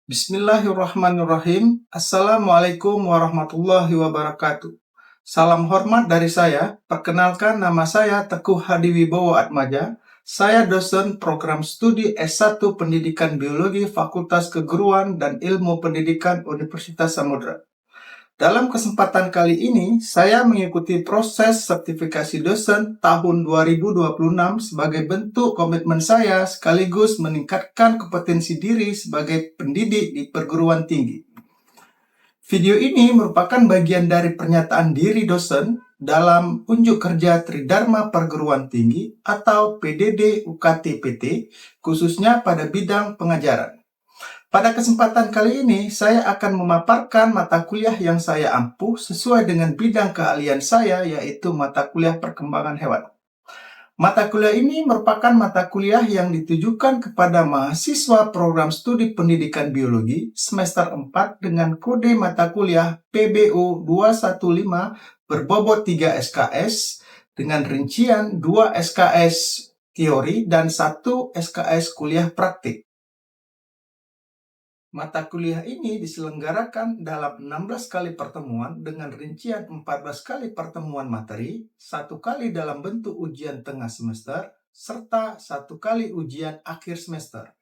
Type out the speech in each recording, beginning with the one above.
Bismillahirrahmanirrahim. Assalamualaikum warahmatullahi wabarakatuh. Salam hormat dari saya. Perkenalkan, nama saya Teguh Hadiwibowo Atmaja. Saya dosen program studi S1 Pendidikan Biologi Fakultas Keguruan dan Ilmu Pendidikan Universitas Samudra. Dalam kesempatan kali ini, saya mengikuti proses sertifikasi dosen tahun 2026 sebagai bentuk komitmen saya sekaligus meningkatkan kompetensi diri sebagai pendidik di perguruan tinggi. Video ini merupakan bagian dari pernyataan diri dosen dalam unjuk kerja Tridharma Perguruan Tinggi atau PDD UKT-PT, khususnya pada bidang pengajaran. Pada kesempatan kali ini, saya akan memaparkan mata kuliah yang saya ampuh sesuai dengan bidang keahlian saya, yaitu mata kuliah perkembangan hewan. Mata kuliah ini merupakan mata kuliah yang ditujukan kepada mahasiswa program studi pendidikan biologi semester 4 dengan kode mata kuliah PBO 215 berbobot 3 SKS dengan rincian 2 SKS teori dan 1 SKS kuliah praktik. Mata kuliah ini diselenggarakan dalam 16 kali pertemuan dengan rincian 14 kali pertemuan materi, 1 kali dalam bentuk ujian tengah semester, serta 1 kali ujian akhir semester.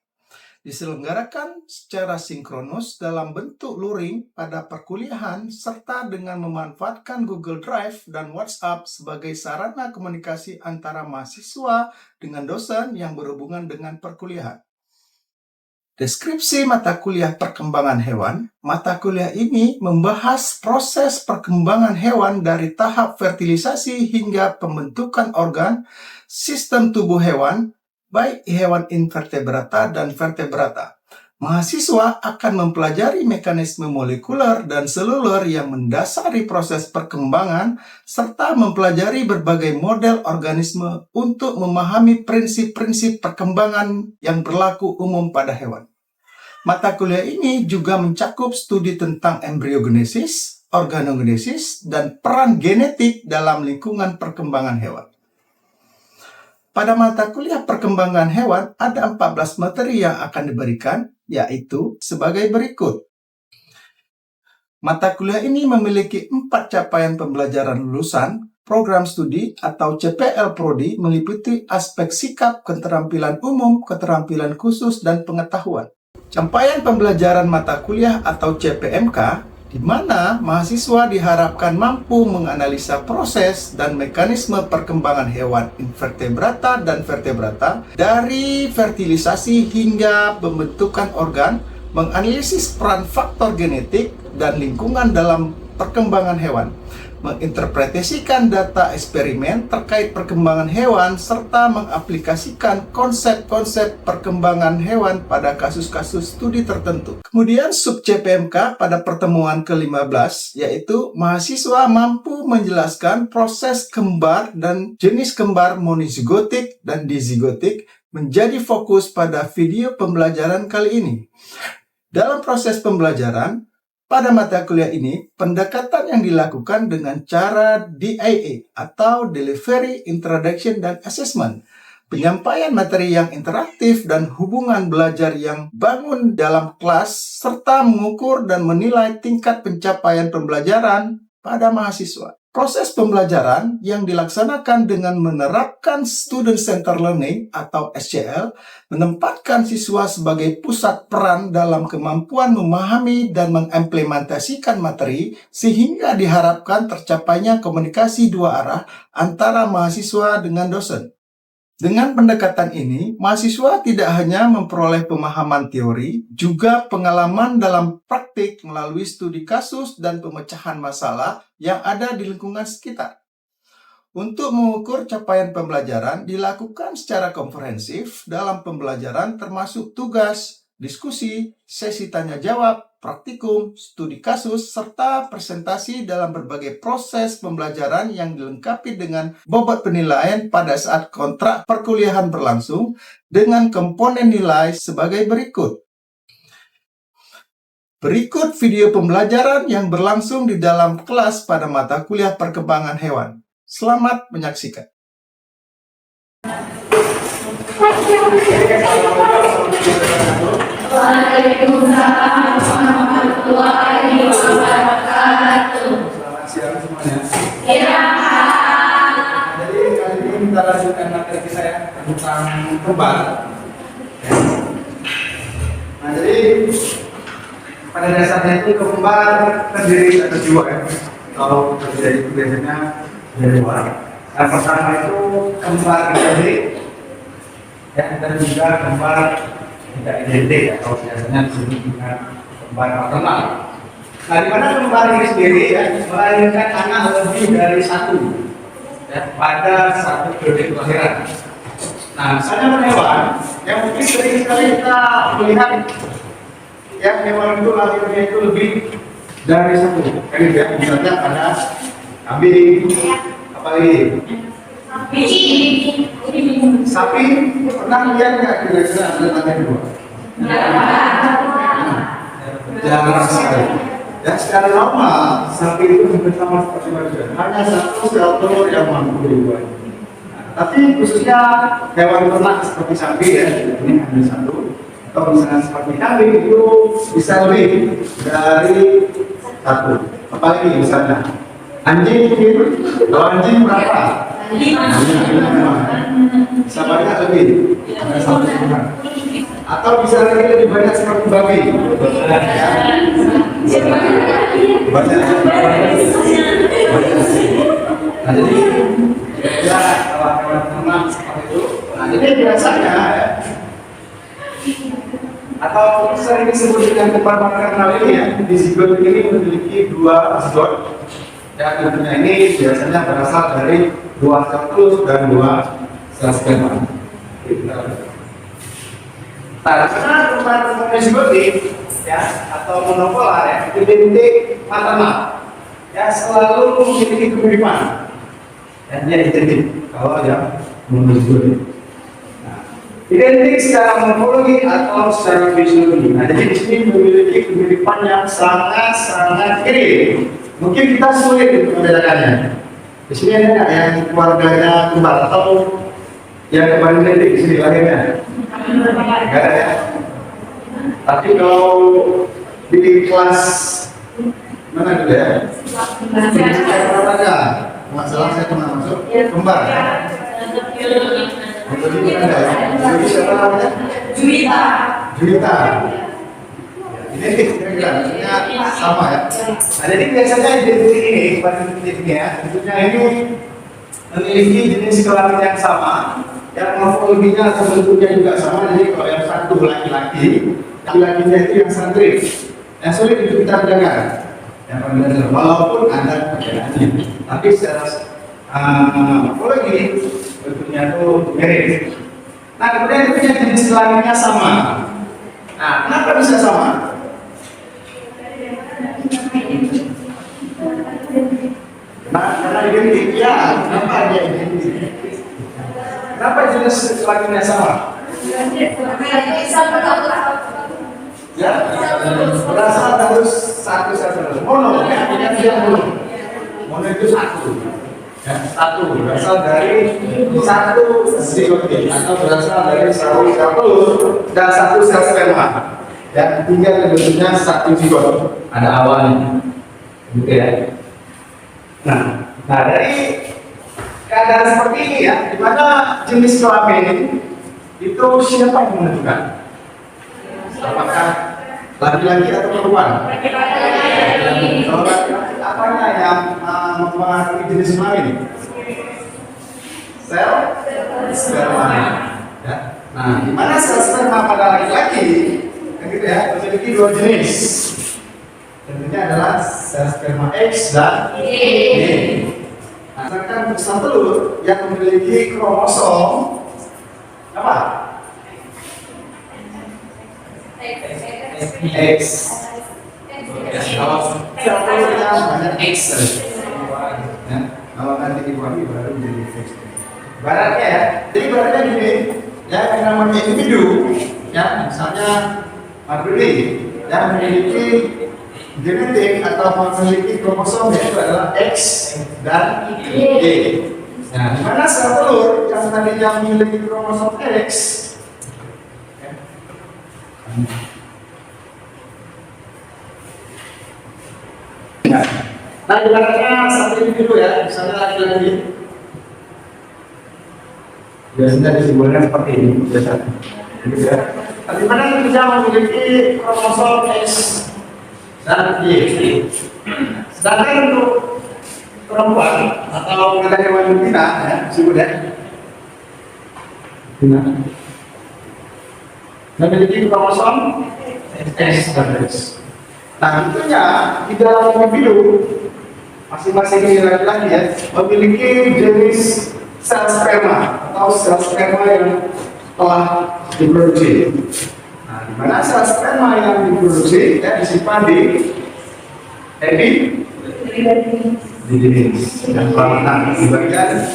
Diselenggarakan secara sinkronus dalam bentuk luring pada perkuliahan serta dengan memanfaatkan Google Drive dan WhatsApp sebagai sarana komunikasi antara mahasiswa dengan dosen yang berhubungan dengan perkuliahan. Deskripsi mata kuliah perkembangan hewan. Mata kuliah ini membahas proses perkembangan hewan dari tahap fertilisasi hingga pembentukan organ, sistem tubuh hewan, baik hewan invertebrata dan vertebrata. Mahasiswa akan mempelajari mekanisme molekuler dan seluler yang mendasari proses perkembangan, serta mempelajari berbagai model organisme untuk memahami prinsip-prinsip perkembangan yang berlaku umum pada hewan. Mata kuliah ini juga mencakup studi tentang embriogenesis, organogenesis, dan peran genetik dalam lingkungan perkembangan hewan. Pada mata kuliah perkembangan hewan, ada 14 materi yang akan diberikan, yaitu sebagai berikut. Mata kuliah ini memiliki 4 capaian pembelajaran lulusan, program studi atau CPL Prodi meliputi aspek sikap, keterampilan umum, keterampilan khusus, dan pengetahuan. Capaian pembelajaran mata kuliah atau CPMK, di mana mahasiswa diharapkan mampu menganalisa proses dan mekanisme perkembangan hewan invertebrata dan vertebrata dari fertilisasi hingga pembentukan organ, menganalisis peran faktor genetik dan lingkungan dalam perkembangan hewan, menginterpretasikan data eksperimen terkait perkembangan hewan, serta mengaplikasikan konsep-konsep perkembangan hewan pada kasus-kasus studi tertentu. Kemudian sub CPMK pada pertemuan ke-15, yaitu mahasiswa mampu menjelaskan proses kembar dan jenis kembar monozigotik dan dizigotik menjadi fokus pada video pembelajaran kali ini. Dalam proses pembelajaran, pada mata kuliah ini, pendekatan yang dilakukan dengan cara DIA atau Delivery, Introduction, dan Assessment. Penyampaian materi yang interaktif dan hubungan belajar yang bangun dalam kelas, serta mengukur dan menilai tingkat pencapaian pembelajaran pada mahasiswa. Proses pembelajaran yang dilaksanakan dengan menerapkan Student Center Learning atau SCL, menempatkan siswa sebagai pusat peran dalam kemampuan memahami dan mengimplementasikan materi, sehingga diharapkan tercapainya komunikasi dua arah antara mahasiswa dengan dosen. Dengan pendekatan ini, mahasiswa tidak hanya memperoleh pemahaman teori, juga pengalaman dalam praktik melalui studi kasus dan pemecahan masalah yang ada di lingkungan sekitar. Untuk mengukur capaian pembelajaran dilakukan secara komprehensif dalam pembelajaran termasuk tugas, diskusi, sesi tanya jawab, praktikum, studi kasus, serta presentasi dalam berbagai proses pembelajaran yang dilengkapi dengan bobot penilaian pada saat kontrak perkuliahan berlangsung dengan komponen nilai sebagai berikut. Berikut video pembelajaran yang berlangsung di dalam kelas pada mata kuliah perkembangan hewan. Selamat menyaksikan. Waalaikumsalam warahmatullahi wabarakatuh. Selamat siang semuanya. Ya. Jadi kali ini kita lanjutkan materi kita ya tentang kembar. Nah, jadi pada dasarnya itu kembar terdiri atas dua ya. Kalau terjadi itu biasanya dari dua. Yang pertama itu kembar identik, ya, dan juga kembar tidak identik atau biasanya disebut dengan kembar maternal. Nah, di mana kembar ini sendiri ya melahirkan anak lebih dari satu ya, pada satu periode kelahiran. Nah, misalnya hewan yang mungkin sering sekali kita melihat yang hewan itu lahirnya itu lebih dari satu. Kayak ya, misalnya ada kambing, apa lagi? Sapi, pernah lihat nggak kira-kira ada tanda dua? Jarang sekali. Ya, secara normal sapi itu hampir sama seperti manusia. Hanya satu sel telur yang mampu dibuat. Tapi khususnya hewan ternak seperti sapi ya, ini hanya satu. Atau misalnya seperti kambing itu bisa lebih dari satu. Apalagi misalnya anjing, kalau anjing berapa? Bisa banyak lebih, ada satu setengah. Atau bisa lagi lebih banyak seperti babi. Banyak. Nah, jadi ya kalau hewan ternak seperti itu. Nah, jadi biasanya ya, atau sering disebut dengan kembar maternal ini ya, di zigot ini memiliki dua zigot. Ya, tentunya ini biasanya berasal dari dua sel telur dan dua sel sperma. Nah, karena kembar zigotik ya atau monopolar ya, identik maternal ya selalu memiliki kemiripan. Ya, dia identik kalau yang monozigotik. Identik secara morfologi atau secara fisiologi. Nah, jadi di sini memiliki kemiripan yang sangat mirip. Mungkin kita sulit untuk membedakannya. Di sini ada nggak yang keluarganya kembar atau yang kembar identik di sini lahirnya? Nggak ada ya. Tapi kalau di kelas mana dulu ya? Masalah saya pernah masuk kembar ya. Untuk ini ada ya? Jadi siapa namanya? Juwita. Ini kira-kira sama ya. Nah, jadi biasanya identik ini, identiknya, tentunya ini memiliki jenis kelamin yang sama, yang morfologinya atau bentuknya juga sama. Jadi kalau yang satu laki-laki, laki-lakinya itu yang santri, yang sulit untuk kita bedakan. Yang berbeda, walaupun ada perbedaannya, tapi secara morfologi bentuknya itu mirip. Nah, kemudian punya jenis kelaminnya sama. Nah, kenapa bisa sama? Nah, karena identik ya. Kenapa dia identik? Kenapa jenis kelaminnya sama? Ya, berasal dari satu sel. Mono, ya, dia mono. Mono itu satu. Ya, satu berasal dari satu zigotik atau berasal dari satu sel telur dan satu sel sperma. Ya, tinggal bentuknya satu zigot. Ada awalnya, gitu ya. Nah, dari keadaan seperti ini ya, di mana jenis kelamin itu siapa yang menentukan? Apakah laki-laki atau perempuan? Kalau laki-laki, apanya yang mempengaruhi jenis kelamin? Sel sperma. Ya. Nah, di mana sel sperma pada laki-laki, gitu ya, memiliki dua jenis. Tentunya adalah sel sperma X dan Y. Nah, sedangkan untuk sel telur yang memiliki kromosom apa? X. Kalau sel telurnya banyak X. Ya, kalau nanti dibagi baru jadi X. Baratnya ya, jadi baratnya gini, ya yang namanya individu, ya misalnya Maduri, yang memiliki genetik atau memiliki kromosom yaitu adalah X dan Y. Nah, di mana sel telur yang tadinya memiliki kromosom X, nah ibaratnya satu individu ya, misalnya laki-laki. Biasanya disimbolkan seperti ini, biasanya. Gitu ya. Di mana dia memiliki kromosom X dan Y. Sedangkan untuk perempuan atau pada hewan betina, ya, disebut ya, betina, memiliki kromosom X dan X. Nah, tentunya di dalam individu masing-masing laki-laki ya memiliki jenis sel sperma atau sel sperma yang telah diproduksi. Nah, di mana sel sperma yang diproduksi ya disimpan di epididymis dan pelamatan di bagian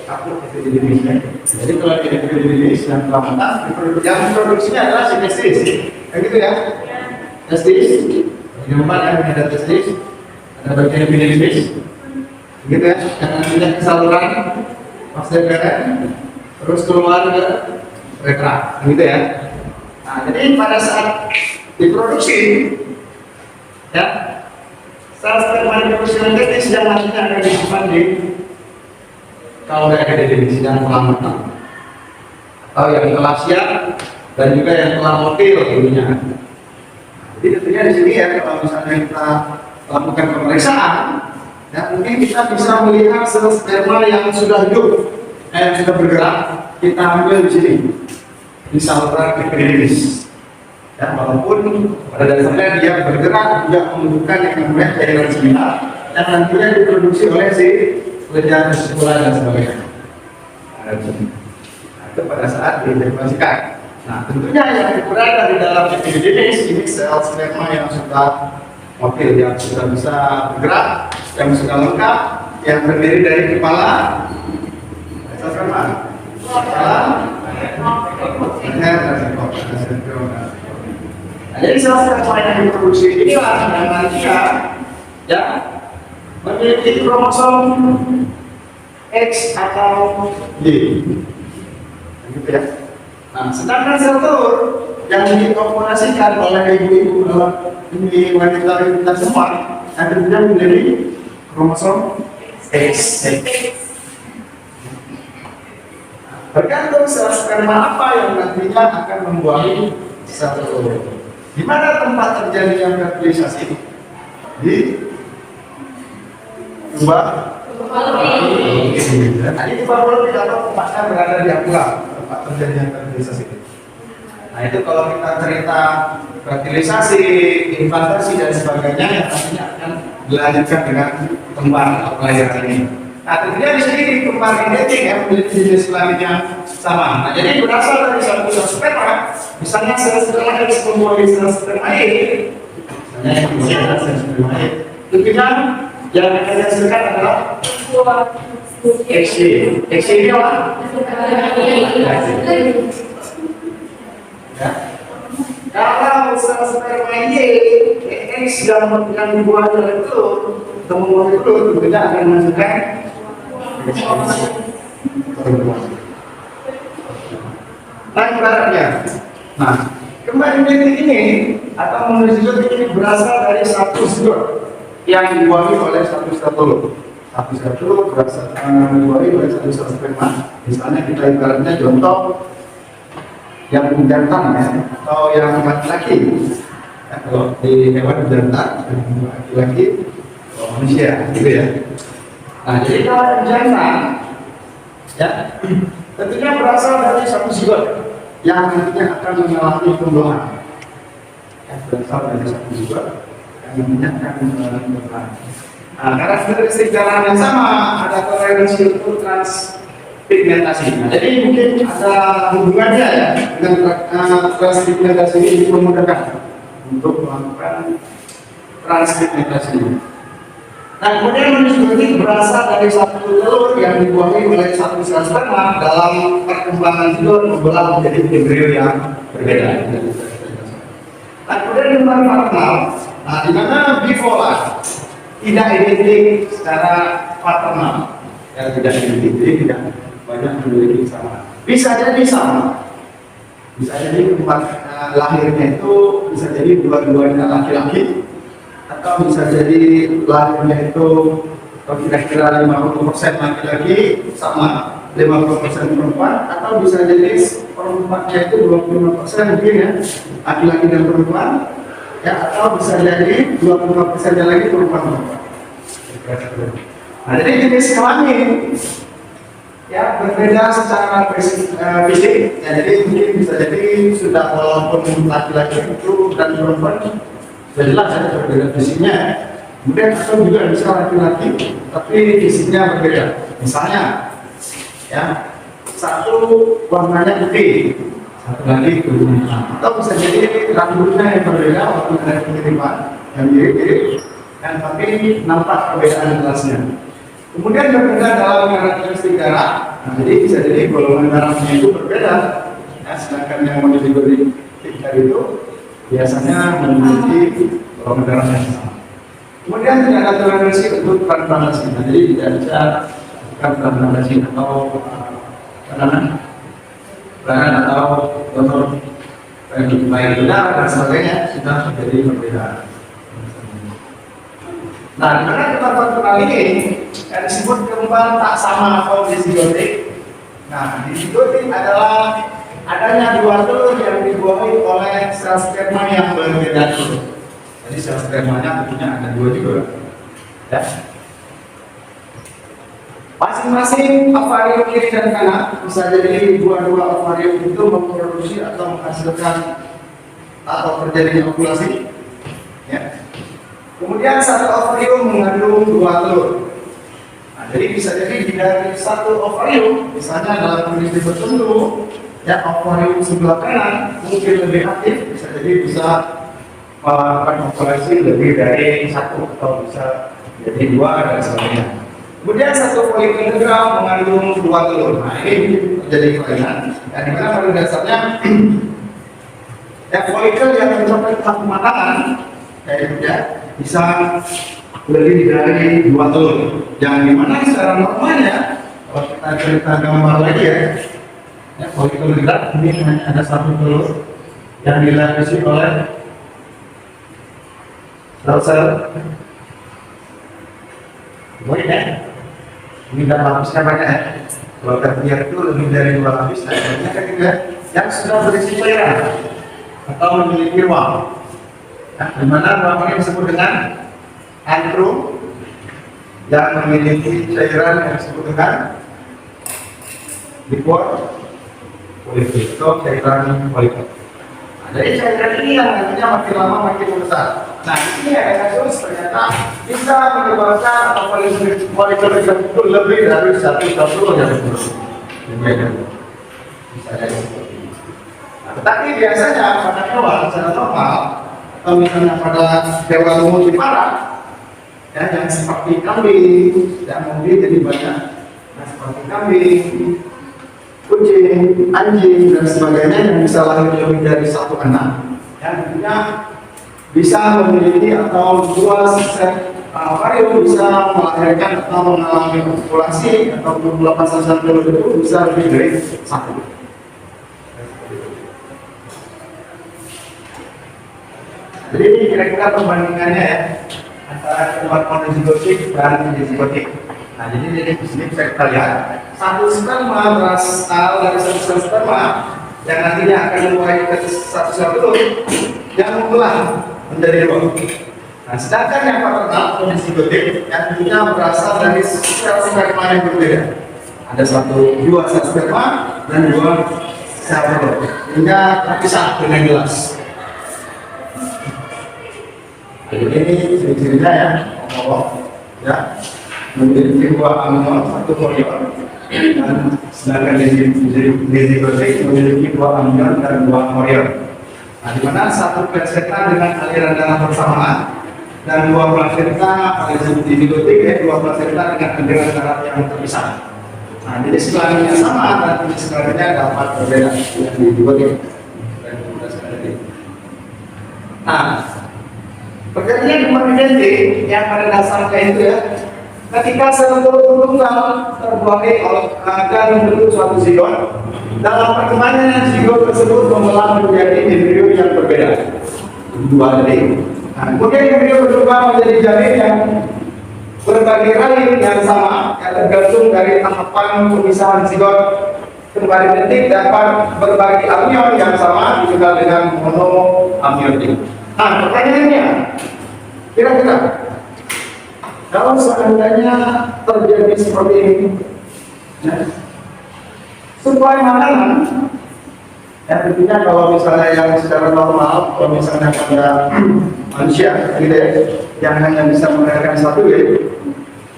kapur epididymis. Jadi kalau di epididymis dan pelamatan yang diproduksinya adalah si testis, kayak gitu ya. Testis, bagian depan ada testis, ada bagian epididymis, gitu ya. Yang nantinya ke saluran pas DPR, terus keluar ke rekra, gitu ya. Nah, jadi pada saat diproduksi, ya, sel sperma diproduksi oleh testis yang nantinya akan disimpan di kauda epididymis yang pelamatan, atau yang telah siap dan juga yang telah motil tentunya. Jadi tentunya di sini ya, kalau misalnya kita lakukan pemeriksaan, ya, mungkin kita bisa melihat sel sperma yang sudah hidup, yang sudah bergerak, kita ambil di sini di saluran epididymis. Ya, walaupun pada dasarnya dia bergerak juga membutuhkan yang namanya cairan seminar yang nantinya diproduksi oleh si kelenjar vesikular dan sebagainya. Nah, itu pada saat diintegrasikan. Nah, tentunya yang berada di dalam epididymis ini sel sperma yang sudah mobil, yang sudah bisa bergerak, yang sudah lengkap, yang terdiri dari kepala, sel sperma, kepala, leher, dan ekor. Nah, jadi sel sperma yang diproduksi inilah yang nantinya ya memiliki kromosom X atau Y, gitu ya. Nah, sedangkan sel telur yang dioperasikan oleh ibu-ibu dalam ini wanita kita semua akhirnya menjadi kromosom X. Tergantung sel sperma apa yang nantinya akan membuahi sel telur. Di mana tempat terjadinya fertilisasi? Di tuba. Tadi tuba polip atau tempatnya berada di akula, tempat terjadinya fertilisasi. Nah, itu kalau kita cerita fertilisasi, implantasi dan sebagainya yang nantinya akan dilanjutkan dengan kembar atau kelahiran ini. Nah, tentunya di sini kembar genetik ya memiliki jenis kelamin yang sama. Nah, jadi berasal dari satu sel sperma, misalnya sel sperma X membuahi sel sperma Y, misalnya yang adalah sel sperma Y. Tentunya yang akan dihasilkan adalah XY. XY ini apa? Ya. Kalau sel sperma Y, X yang dibuat oleh telur, temuan telur tentunya akan menghasilkan nah ibaratnya. Nah, kembali genetik ini atau monozigot ini berasal dari satu zigot yang dibuahi oleh satu sel telur. Satu sel telur berasal dibuahi oleh satu sel sperma. Misalnya kita ibaratnya contoh yang jantan ya, atau yang laki-laki. Ya, kalau di hewan jantan, laki-laki, manusia, gitu ya. Nah, jadi kalau yang jantan, ya, tentunya berasal dari satu zigot yang nantinya akan mengalami pembuahan. Ya, berasal dari satu zigot yang nantinya akan mengalami pembuahan. Nah, karakteristik jalan yang sama ada toleransi untuk transpigmentasi. Nah, jadi mungkin ada hubungannya ya dengan transpigmentasi ini dipermudahkan untuk melakukan transkriptasi. Nah, kemudian menisgotik berasal dari satu telur yang dibuahi oleh satu sel sperma dalam perkembangan zigot membelah menjadi embrio yang berbeda. Nah, kemudian hubungan paternal, nah di mana bipolar tidak identik secara paternal, ya tidak identik, jadi tidak banyak memiliki sama. Bisa jadi sama, bisa jadi tempat lahirnya itu bisa jadi dua-duanya laki-laki, atau bisa jadi lahirnya itu kira-kira 50% laki-laki sama 50% perempuan, atau bisa jadi perempuannya itu 25% mungkin ya laki-laki dan perempuan ya, atau bisa jadi 25% lagi perempuan. Nah, jadi jenis kelamin ya berbeda secara fisik ya, jadi mungkin bisa jadi sudah walaupun laki-laki itu dan perempuan sudah jelas ya berbeda fisiknya. Kemudian atau juga bisa laki-laki tapi fisiknya berbeda. Misalnya ya, satu warnanya putih, satu lagi kuning, atau bisa jadi rambutnya yang berbeda waktu ada pengiriman yang mirip-mirip, dan tapi nampak perbedaan jelasnya. Kemudian berbeda dalam karakteristik darah, nah, jadi bisa jadi golongan darahnya itu berbeda, ya, sedangkan yang monozigotik itu biasanya memiliki golongan darah yang sama. Kemudian tidak ada toleransi untuk transplantasi, nah, jadi tidak bisa transplantasi atau bahan atau donor baik benar dan sebagainya sudah menjadi perbedaan. Nah, di mana kembar ini yang disebut kembar tak sama atau disigotik. Nah, disigotik adalah adanya dua telur yang dibuahi oleh sel sperma yang berbeda telur. Jadi sel spermanya tentunya ada dua juga, ya. Masing-masing ovarium kiri dan kanan bisa jadi dua-dua ovarium itu memproduksi atau menghasilkan atau terjadinya ovulasi. Ya. Kemudian satu ovarium mengandung dua telur. Nah, jadi bisa jadi dari satu ovarium, misalnya dalam kondisi tertentu, ya ovarium sebelah kanan mungkin lebih aktif, bisa jadi bisa melakukan ovulasi lebih dari satu atau bisa jadi dua dan sebagainya. Kemudian satu folikel negral mengandung dua telur. Nah, ini menjadi kelainan. Dan dimana pada dasarnya ya folikel yang mencapai tahap kematangan ya bisa lebih dari dua telur. Yang dimana secara normalnya kalau kita cerita gambar lagi ya folikel negral ini hanya ada satu telur yang dilapisi oleh sel-sel ya. Ini dan lapisnya banyak ya. Kalau terlihat itu lebih dari dua lapis, nah ketiga yang sudah berisi cairan atau memiliki ruang. Nah, di mana ruang ini disebut dengan antrum, yang memiliki cairan yang disebut dengan liquor folikel atau cairan folikel. Jadi cairan ini yang nantinya makin lama makin besar. Nah, ini ada kasus ternyata bisa menyebabkan atau folikel itu lebih dari satu telur yang berbeda. Bisa jadi seperti ini. Nah, tetapi biasanya pada hewan secara normal atau misalnya pada hewan multivara, ya yang seperti kambing, yang mungkin jadi banyak, nah, seperti kambing, kucing, anjing dan sebagainya yang bisa lahir lebih dari satu anak, yang tentunya bisa memiliki atau dua sel ovarium bisa melahirkan atau mengalami ovulasi atau pelepasan sel telur itu bisa lebih dari satu. Jadi ini kira-kira perbandingannya ya antara kembar monozigotik dan dizigotik. Nah, jadi di sini bisa kita lihat satu sperma berasal dari satu sel sperma yang nantinya akan membuahi satu sel telur yang membelah menjadi dua. Nah, sedangkan yang paternal atau dizigotik yang tentunya berasal dari sel sperma yang berbeda. Ada dua sel sperma dan dua sel telur hingga terpisah dengan jelas. Jadi ini ciri-cirinya ya, ya memiliki dua amnion, satu folikel, dan sedangkan dizigotik memiliki dua amnion dan dua folikel. Nah, di mana satu plasenta dengan aliran darah bersamaan dan dua plasenta pada disebut indigotik ya, dua plasenta dengan aliran darah yang terpisah. Nah, jadi kelaminnya sama dan jenis kelaminnya dapat berbeda yang indigotik. Nah, perjanjian kembang identik yang pada dasarnya itu ya, ketika sel telur tunggal terbuat dan membentuk suatu zigot, dalam perkembangan zigot tersebut membelah menjadi embrio yang berbeda. Dua tadi. Nah, kemudian embrio berubah menjadi janin yang berbagai rahim yang sama, yang tergantung dari tahapan pemisahan zigot. Kembali identik dapat berbagi amion yang sama dikenal dengan monoamiotik. Nah, pertanyaannya, kira-kira kalau seandainya terjadi seperti ini, ya, supaya makanan, ya tentunya kalau misalnya yang secara normal, kalau misalnya pada manusia, gitu ya, yang hanya bisa melahirkan satu ya,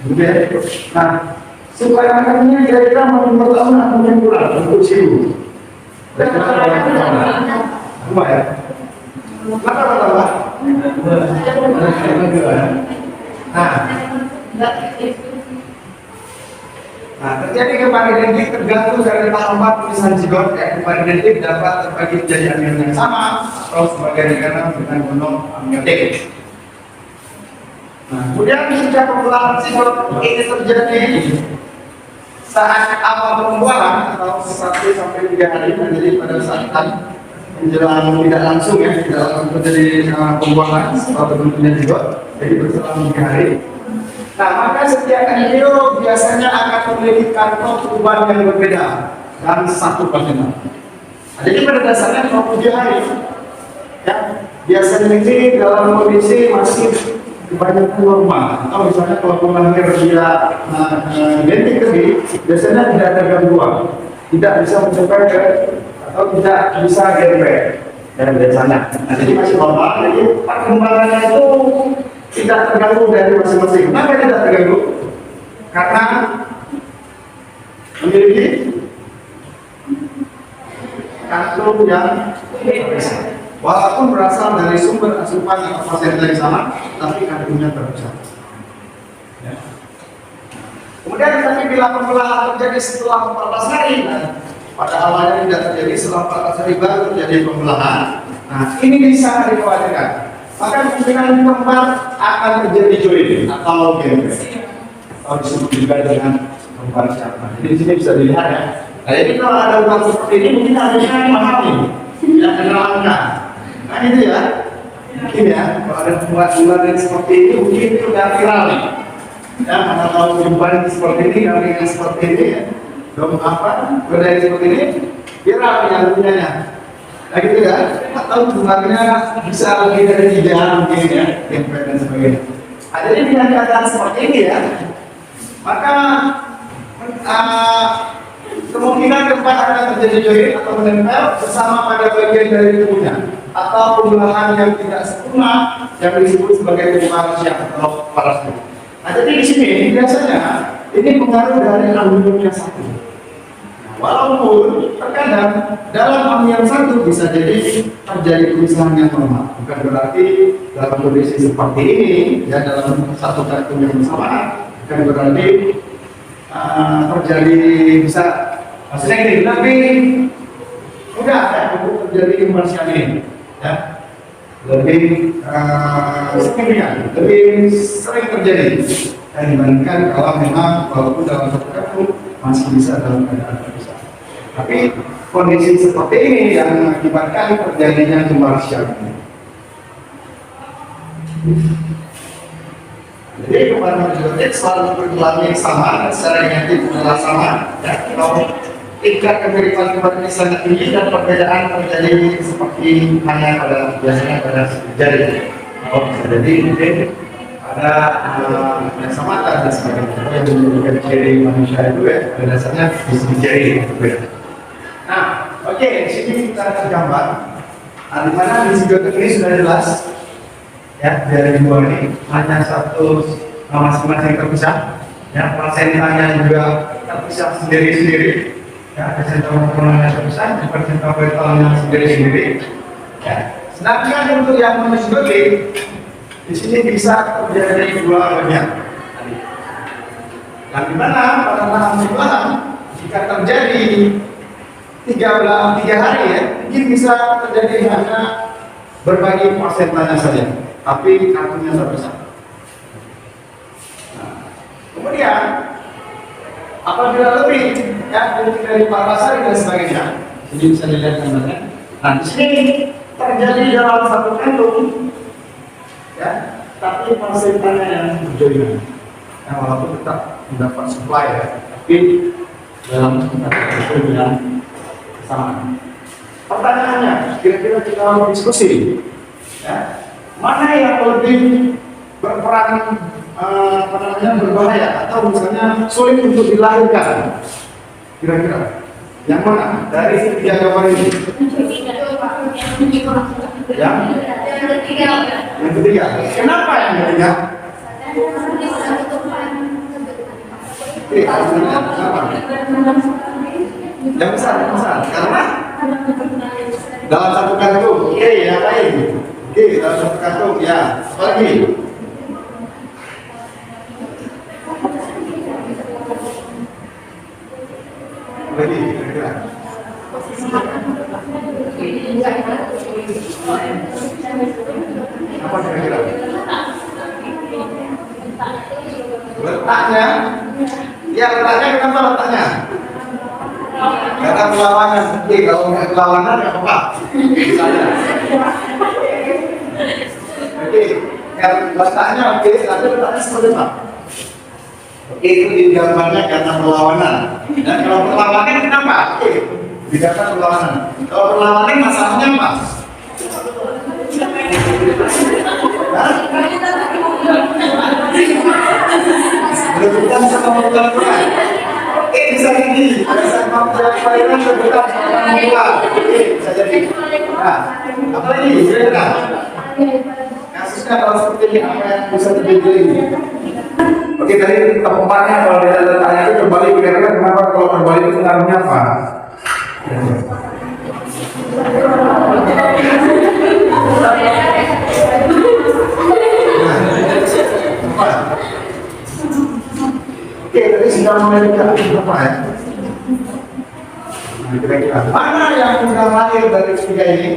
gitu ya. Nah, supaya makanannya kira-kira mau bertahun atau yang kurang untuk siu. Dan kenapa rumah ya? Kenapa bertambah? Nah, terjadi kembali identik tergantung dari tahapan tulisan zigot. Kembali identik dapat terbagi menjadi amion yang sama atau sebagai negara dengan monoamiotik. Nah, kemudian sejak pembelahan zigot ini terjadi saat awal pembuahan atau 1 sampai 3 hari, jadi pada saat menjelang tidak langsung ya, tidak langsung terjadi pembuahan atau bentuknya zigot, jadi berselang 3 hari. Nah, maka setiap embrio biasanya akan memiliki kantong perubahan yang berbeda dan satu plasenta. Nah, jadi pada dasarnya kalau 7 hari, ya biasanya ini dalam kondisi masih kebanyakan normal, atau misalnya kalau pemangkir dia identik tadi, biasanya tidak ada gangguan, tidak bisa mencapai ke atau tidak bisa GP dan biasanya. Nah, jadi masih normal, jadi perkembangannya itu tidak terganggu dari masing-masing. Kenapa tidak terganggu? Karena memiliki kantong yang terpisah. Walaupun berasal dari sumber asupan atau pasien yang sama, tapi kandungnya terpisah. Ya. Kemudian tapi bila pembelahan terjadi setelah 14 hari, nah, pada awalnya tidak terjadi, setelah 14 hari baru terjadi pembelahan. Nah, ini bisa dikhawatirkan. Maka kemungkinan kembar akan terjadi join atau GMP, atau disebut juga dengan kembar siapa. Jadi di sini bisa dilihat ya. Nah, jadi kalau ada uang seperti ini, mungkin harusnya memahami yang menerangkan. Nah itu ya, mungkin ya, kalau ada buat-buat yang seperti ini, mungkin itu udah viral nih. Ya, karena kalau jumpai seperti ini, yang seperti ini, ya, dong apa, beda yang seperti ini, viral yang punyanya. Nah gitu ya, atau jumlahnya bisa lebih dari 3 mungkin ya, tempe dan sebagainya. Nah, jadi dengan keadaan seperti ini ya, maka kemungkinan keempat akan terjadi join atau menempel bersama pada bagian dari tubuhnya atau pembelahan yang tidak sempurna yang disebut sebagai pembelahan siang atau parasit. Nah, jadi di sini biasanya ini pengaruh dari amion yang satu. Nah, walaupun terkadang dalam amion satu bisa jadi terjadi pemisahan yang normal, bukan berarti dalam kondisi seperti ini ya dalam satu kantong yang bersama bukan berarti terjadi bisa maksudnya ini lebih mudah ya untuk terjadi kembarsian ini ya lebih signifikan, lebih sering terjadi dibandingkan kalau memang walaupun dalam satu kantong masih bisa dalam keadaan terpisah. Tapi kondisi seperti ini yang mengakibatkan terjadinya kembarsian. Jadi kembaran genetik selalu berkelamin sama, secara genetik adalah sama. Ya, kalau tingkat kemiripan kembaran sangat tinggi dan perbedaan terjadi seperti hanya pada biasanya pada jari. Oh, jadi mungkin ada yang sama dan sebagainya. Yang menunjukkan ciri manusia itu ya, pada dasarnya di segi jari. Nah, oke, di sini kita tergambar. Di mana di zigot ini sudah jelas. Ya, dari dua ini hanya satu masing-masing terpisah. Ya, plasentanya juga terpisah sendiri-sendiri. Ya, ada sentra morfonya terpisah, ada sentra fetalnya sendiri-sendiri. Ya. Sedangkan untuk yang menyusui, di sini bisa terjadi dua bagian. Yang dimana pada tahap sebelum jika terjadi 3 hari ya, mungkin bisa terjadi hanya berbagi persentase saja, tapi kartunya besar. Kemudian apabila lebih ya dari 14 hari dan sebagainya, ini bisa dilihat gambarnya. Nah, di sini terjadi dalam satu kantung, ya, tapi persentasenya yang berjodohan. Yang walaupun tetap mendapat supply ya, tapi dalam itu yang sama. Pertanyaannya, kira-kira kita mau diskusi, ya, mana yang lebih berperan berbahaya atau misalnya sulit untuk dilahirkan? Kira-kira yang mana dari 3 gambar ini? Yang ketiga. Kenapa yang ketiga? Kenapa? Yang besar. Karena dalam satu kantung. Oke, yang lain. Oke, dalam satu kantung. Ya, apa lagi? Lagi, kira-kira. Apa kira-kira? Letaknya, ya letaknya kenapa letaknya? Karena perlawanan. Oke, kalau nggak perlawanan nggak apa-apa. Misalnya. Oke, yang letaknya oke, tapi letaknya seperti apa? Oke, itu digambarnya karena perlawanan. Dan kalau perlawanan kenapa? Oke, dikatakan perlawanan. Kalau perlawanan masalahnya apa? Berhubungan sama mula-mula. Oke, bisa gini. Sama mula-mula berhubungan sama mula. Oke, bisa jadi. Nah, apa lagi? Kira-kira kasusnya kalau seperti ini, apa yang bisa terjadi ini? Oke, tadi tempatnya kalau dia letaknya itu kembali, kira-kira kenapa kalau kembali itu pengaruhnya apa? Oke, tadi sudah memiliki apa ya? Kira-kira mana yang sudah lahir dari ketiga ini?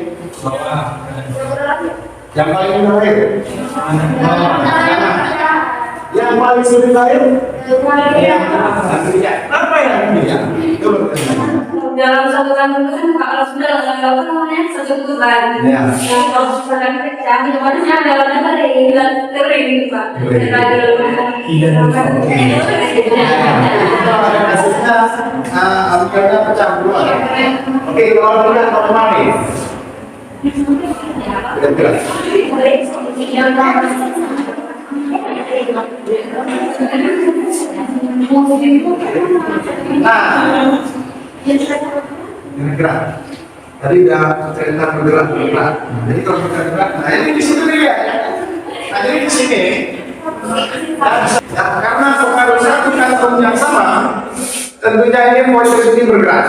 Yang paling mudah lahir? Yang paling sulit lahir? Apa yang ketiga? Dalam satu kantung kan kalau sudah apa namanya satu bulan. Ya. Kalau sudah pecah, namanya adalah kering gitu Pak. Kasusnya angkanya pecah dua. Oke, kalau bulan atau kemarin? Kira-kira. Nah, bergerak. Tadi udah cerita bergerak. Jadi kalau bergerak, nah ini di sini ya. Nah jadi di sini, karena pengaruh satu kantung yang sama, tentunya ini posisi ini bergerak.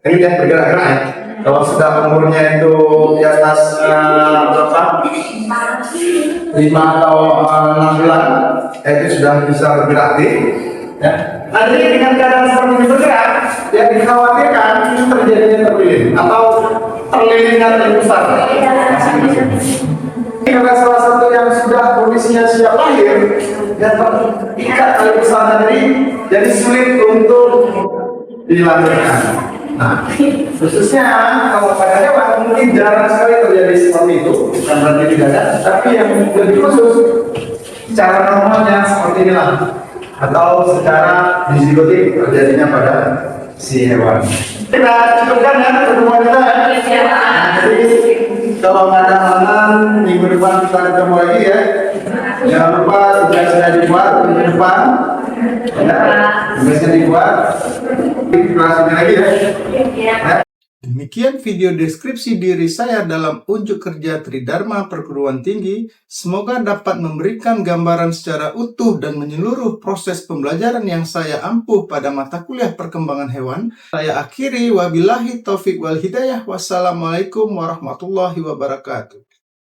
Ini dia bergerak-gerak ya. Kalau sudah umurnya itu di atas berapa? 5 atau 6 bulan, itu sudah bisa bergerak ya. Nah, jadi dengan keadaan seperti ini bergerak, yang dikhawatirkan terjadinya terlilin atau terlilingnya terlalu besar. Karena salah satu yang sudah kondisinya siap lahir dan terikat tali besar tadi, jadi sulit untuk dilahirkan. Nah, khususnya kalau pada hewan mungkin jarang sekali terjadi seperti itu, bukan berarti tidak ada, tapi yang lebih khusus secara normalnya seperti inilah, atau secara dizigotik terjadinya pada si hewan. Kita cukupkan ya pertemuan kita ya. Jadi kalau nggak ada halangan minggu depan kita ketemu lagi ya. Jangan lupa tugasnya dibuat minggu depan. Ya, tugasnya dibuat. Kita lagi ya. Demikian video deskripsi diri saya dalam unjuk kerja Tridharma Perguruan Tinggi. Semoga dapat memberikan gambaran secara utuh dan menyeluruh proses pembelajaran yang saya ampuh pada mata kuliah perkembangan hewan. Saya akhiri, wabillahi taufik wal hidayah. Wassalamualaikum warahmatullahi wabarakatuh.